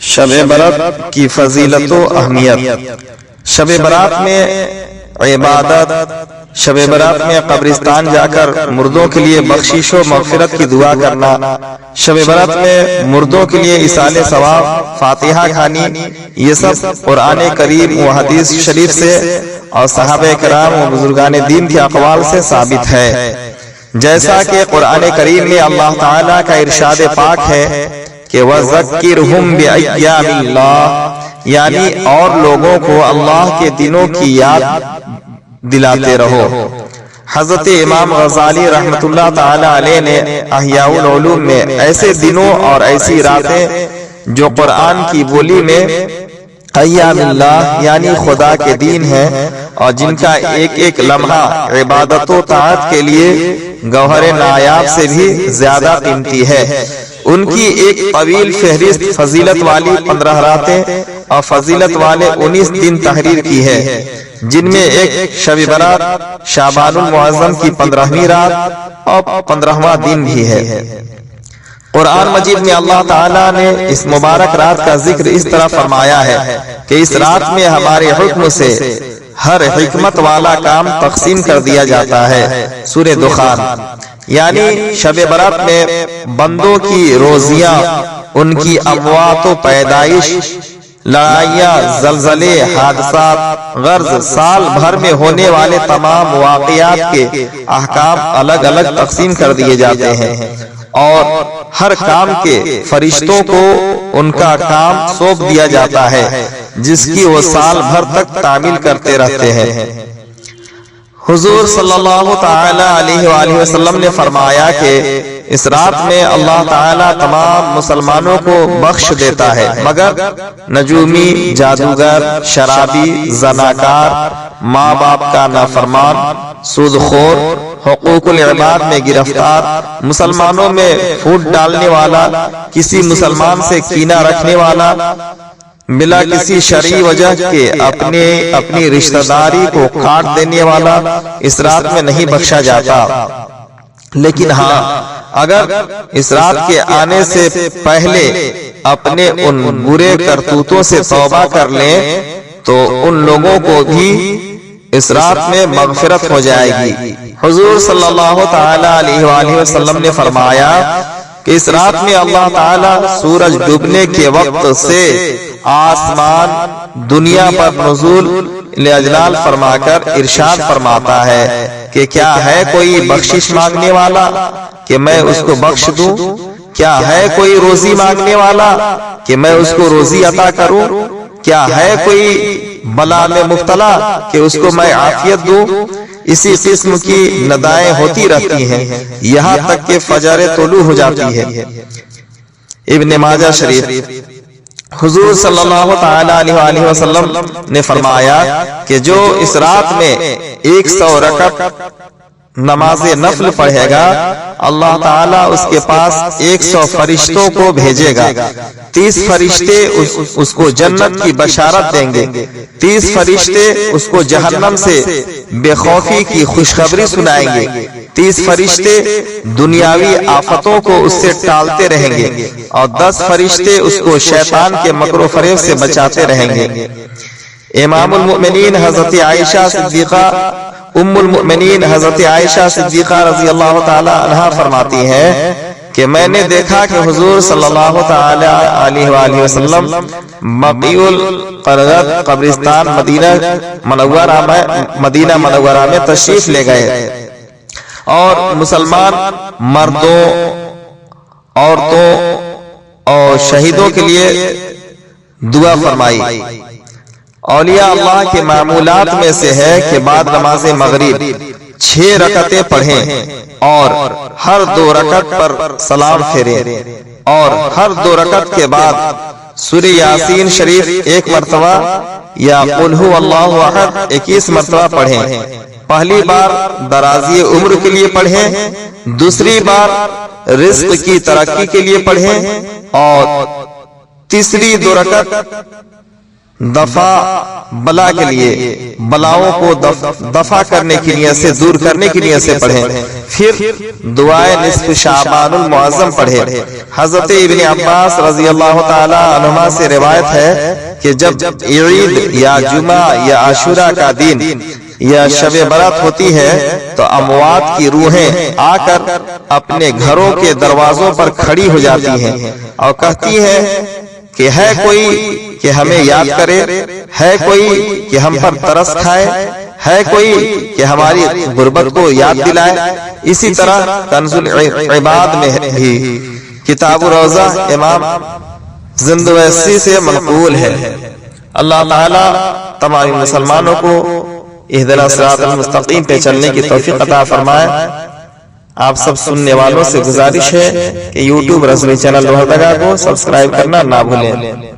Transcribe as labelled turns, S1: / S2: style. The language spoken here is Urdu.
S1: شب برات کی فضیلت و اہمیت۔ شب برات میں عبادت، شب برات میں قبرستان جا کر مردوں کے لیے بخشش و مغفرت کی دعا کرنا، شب برات میں مردوں کے لیے ایصال ثواب، فاتحہ کھانی، یہ سب قرآن کریم و حدیث شریف سے اور صحابہ کرام و بزرگان دین کے اقوال سے ثابت ہے۔ جیسا کہ قرآن کریم میں اللہ تعالیٰ کا ارشاد پاک ہے کہ وَذَكِّرْهُمْ بِأَيَّامِ اللَّهِ، یعنی اور لوگوں کو اللہ کے دنوں کی یاد دلاتے رہو۔ حضرت امام غزالی رحمت اللہ تعالی علیہ نے احیاء العلوم میں ایسے دنوں اور ایسی راتیں جو قرآن کی بولی میں ایام اللہ یعنی خدا کے دین ہیں اور جن کا ایک ایک لمحہ عبادت و طاعت کے لیے گوہر نایاب سے بھی زیادہ قیمتی ہے، ان کی ایک طویل فہرست فضیلت والی 15 راتیں اور فضیلت والے 19 دن تحریر کی ہے، جن میں ایک شب برات شعبان المعظم کی 15ویں رات اور 15واں دن بھی ہے۔ قرآن مجید میں اللہ تعالیٰ نے اس مبارک رات کا ذکر اس طرح فرمایا ہے کہ اس رات میں ہمارے حکم سے ہر حکمت والا کام تقسیم کر دیا جاتا ہے۔ سورہ دخان، یعنی شب برات میں بندوں کی روزیاں، ان کی اموات و پیدائش، لڑائیاں، زلزلے، حادثات، غرض سال بھر میں ہونے والے تمام واقعات کے احکام الگ الگ تقسیم کر دیے جاتے ہیں اور ہر کام کے فرشتوں کو ان کا کام سونپ دیا جاتا ہے جس کی وہ سال بھر تک تعمیل کرتے رہتے ہیں۔ حضور صلی اللہ تعالی علیہ وآلہ وسلم نے فرمایا کہ اس رات میں اللہ تعالیٰ تمام مسلمانوں کو بخش دیتا ہے مگر نجومی، جادوگر، شرابی، زناکار، ماں باپ کا نافرمان، سود خور، حقوق العباد میں گرفتار، مسلمانوں میں پھوٹ ڈالنے والا، کسی مسلمان سے کینہ رکھنے والا، بلا کسی شرعی وجہ کے اپنی رشتہ داری کو کاٹ دینے والا اس رات میں نہیں بخشا جاتا۔ لیکن ہاں، اگر اس رات کے آنے سے پہلے اپنے ان برے کرتوتوں سے توبہ کر لیں تو ان لوگوں کو بھی اس رات میں مغفرت ہو جائے گی۔ حضور صلی اللہ تعالی علیہ وآلہ وسلم نے فرمایا کہ اس رات میں اللہ تعالیٰ سورج ڈوبنے کے وقت سے آسمان دنیا پر نزول اجلال فرما کر ارشاد فرماتا ہے کہ کیا ہے کوئی بخشش مانگنے والا کہ میں اس کو بخش دوں؟ کیا ہے کوئی روزی مانگنے والا کہ میں اس کو روزی عطا کروں؟ کیا ہے کوئی بلا میں مبتلا کہ اس کو میں عافیت دوں؟ اسی قسم کی ندائیں ہوتی رہتی ہیں یہاں تک کہ فجر طلوع ہو جاتی ہے۔ ابن ماجہ شریف، حضور صلی اللہ تعالی علیہ وآلہ وسلم نے فرمایا کہ جو اس رات میں 100 رکعت نماز نفل پڑھے گا اللہ تعالیٰ اس کے پاس 100 فرشتوں کو بھیجے گا، 30 فرشتے اس کو جنت کی بشارت دیں گے، 30 فرشتے اس کو جہنم سے بے خوفی کی خوشخبری سنائیں گے، 30 فرشتے دنیاوی آفتوں کو اس سے ٹالتے رہیں گے اور 10 فرشتے اس کو شیطان کے مکر و فریب سے بچاتے رہیں گے۔ امام المؤمنین حضرت عائشہ صدیقہ ام المؤمنین حضرت عائشہ صدیقہ رضی اللہ تعالی عنہا فرماتی ہیں کہ میں نے دیکھا کہ حضور صلی اللہ تعالی علیہ وآلہ وسلم بقیع القرقد قبرستان مدینہ منورہ میں تشریف لے گئے اور مسلمان مردوں، عورتوں اور شہیدوں کے لیے دعا فرمائی۔ اولیاء اللہ کے معمولات میں سے ہے کہ بعد نماز مغرب 6 رکعتیں پڑھیں اور ہر 2 رکعت پر سلام پھیریں اور ہر 2 رکعت کے بعد سورہ یاسین شریف 1 مرتبہ یا قل هو اللہ احد 21 مرتبہ پڑھیں۔ پہلی بار درازی عمر کے لیے پڑھیں، دوسری بار رزق کی ترقی کے لیے پڑھیں اور تیسری 2 رکعت دفع بلا کے لیے، بلاؤں کو دفع کرنے کی نیت سے، دور کرنے کی نیت سے پڑھیں۔ پھر دعائے نصف شعبان المعظم پڑھیں۔ حضرت ابن عباس رضی اللہ تعالی عنہما سے روایت ہے کہ جب عید یا جمعہ یا عاشورہ کا دن یا شب برات ہوتی ہے تو اموات کی روحیں آ کر اپنے گھروں کے دروازوں پر کھڑی ہو جاتی ہیں اور کہتی ہیں کہ ہے کوئی کہ ہمیں یاد کرے، ہے کوئی کہ ہم پر ترس کھائے، ہے کوئی کہ ہماری غربت کو یاد دلائے۔ اسی طرح کنز العباد میں بھی کتاب روضہ امام زندویسی سے منقول ہے۔ اللہ تعالی تمام مسلمانوں کو اہدنا الصراط المستقیم پہ چلنے کی توفیق عطا فرمائے۔ آپ سب سننے والوں سے گزارش ہے کہ یوٹیوب رسمی چینل لوہردگا کو سبسکرائب کرنا نہ بھولیں۔